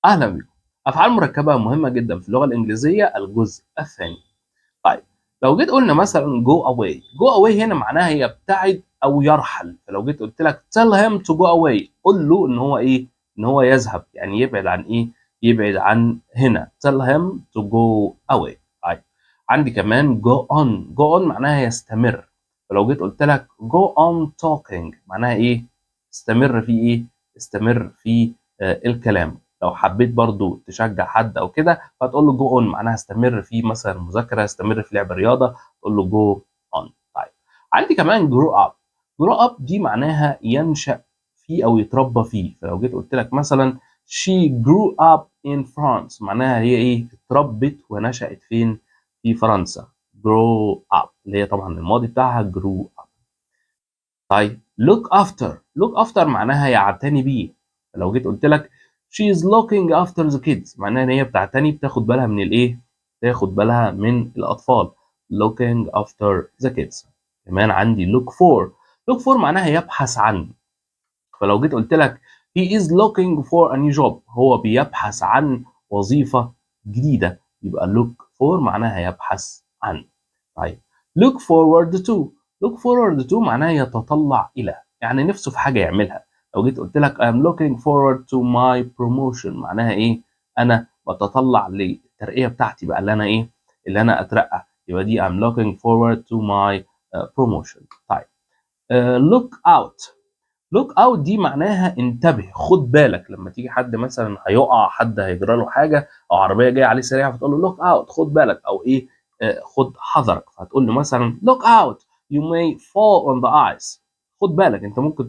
أهلا بكم. أفعال مركبة مهمة جدا في اللغة الإنجليزية الجزء الثاني. طيب، لو جيت قلنا مثلا go away، go away هنا معناها يبتعد أو يرحل. فلو جيت قلت لك tell him to go away، قل له إن هو إيه؟ إن هو يذهب، يعني يبعد عن إيه؟ يبعد عن هنا. tell him to go away. طيب، عندي كمان go on. go on معناها يستمر. فلو جيت قلت لك go on talking معناها إيه؟ استمر في إيه؟ استمر في الكلام. لو حبيت برضو تشجع حد او كده فتقول له جو اون، معناها استمر في مثلا المذاكره، استمر في لعب الرياضه، تقول له جو اون. طيب، عندي كمان جرو اب. جرو اب دي معناها ينشأ فيه او يتربى فيه. فلو جيت قلت لك مثلا she grew up in France، معناها هي ايه؟ اتربت ونشأت فين؟ في فرنسا. grow up اللي هي طبعا الماضي بتاعها grew up. طيب، look after. look after معناها يعتني بيه. لو جيت قلت لك she is looking after the kids، معناها ان هي بتعتني، بتاخد بالها من الايه؟ تاخد بالها من الاطفال. looking after the kids. كمان عندي look for. look for معناها يبحث عن. فلو جيت قلت لك he is looking for a new job، هو بيبحث عن وظيفة جديدة، يبقى look for معناها يبحث عن. طيب، look forward to. look forward to معناها يتطلع إلى، يعني نفسه في حاجة يعملها. لو جيت قلت لك I'm looking forward to my promotion، معناها إيه؟ أنا بتطلع للترقية بتاعتي بقى، اللي أنا إيه؟ اللي أنا أترقى. يبقى دي I'm looking forward to my promotion. طيب، look out. لوك اوت دي معناها انتبه، خد بالك. لما تيجي حد مثلا هيقع، حد هيجرى له حاجه، او عربيه جايه عليه سريعه، فتقول له لوك اوت، خد بالك، او ايه؟ خد حذرك. فهتقول له مثلا لوك اوت you may fall on the ice، خد بالك انت ممكن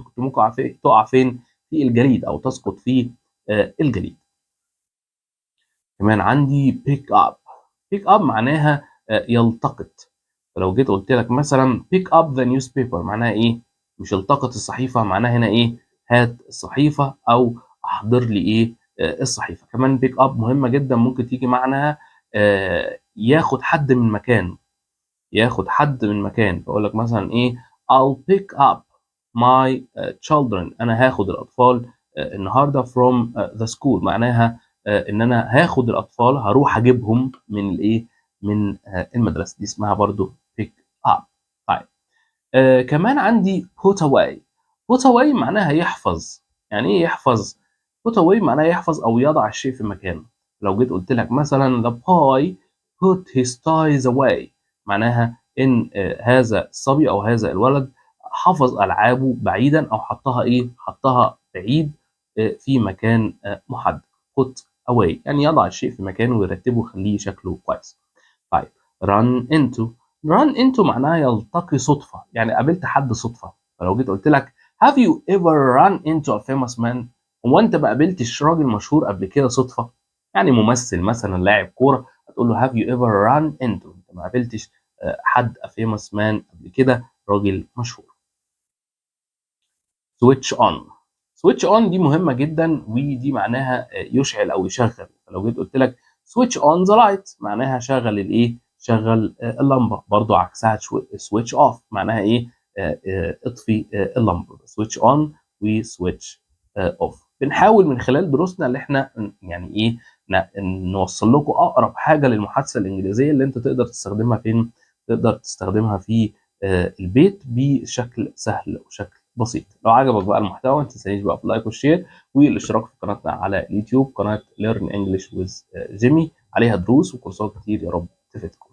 تقع فين؟ في الجليد، او تسقط في الجليد. كمان عندي pick up. pick up معناها يلتقط. فلو جيت قلت لك مثلا pick up the newspaper، معناها ايه؟ مش التقط الصحيفة، معناها هنا ايه؟ هات الصحيفة، او احضر لي ايه؟ الصحيفة. كمان pick up مهمة جدا، ممكن تيجي معناها ياخد حد من مكان. ياخد حد من مكان. فاقول لك مثلا ايه؟ I'll pick up my children، انا هاخد الاطفال النهارده from the school، معناها ان انا هاخد الاطفال، هروح اجيبهم من الايه؟ من المدرسه. دي اسمها برضو pick up. طيب، كمان عندي put away. put away معناها يحفظ. يعني ايه يحفظ؟ put away معناها يحفظ او يضع الشيء في مكانه. لو جيت قلت لك مثلا the boy put his toys away، معناها ان هذا الصبي او هذا الولد حفظ العابه بعيدا، او حطها ايه؟ حطها بعيد في مكان محدد. put away يعني يضع الشيء في مكانه ويرتبه ويخليه شكله كويس. طيب، run into. run into معناها يلتقي صدفة، يعني قابلت حد صدفة. فلو جيت قلت لك have you ever run into a famous man، هو انت ما قابلتش راجل مشهور قبل كده صدفة؟ يعني ممثل مثلا، لاعب كورة، هتقول له have you ever run into، انت ما قابلتش حد a famous man قبل كده، راجل مشهور. switch on. switch on دي مهمة جدا، ودي معناها يشعل او يشغل. فلو جيت قلت لك switch on the light، معناها شغل الايه؟ شغل اللمبة. برضو عكسها switch off، معناها ايه؟ اطفي اللمبة. switch on و switch off. بنحاول من خلال دروسنا اللي احنا يعني ايه؟ نوصل لكم اقرب حاجة للمحادثة الانجليزية اللي انت تقدر تستخدمها فين؟ تقدر تستخدمها في البيت بشكل سهل وشكل بسيط. لو عجبك بقى المحتوى ما تنسانيش بقى في اللايك والشير والاشتراك في قناتنا على اليوتيوب، قناه Learn English with Jimmy، عليها دروس وكورسات كتير، يا رب تفيدكم.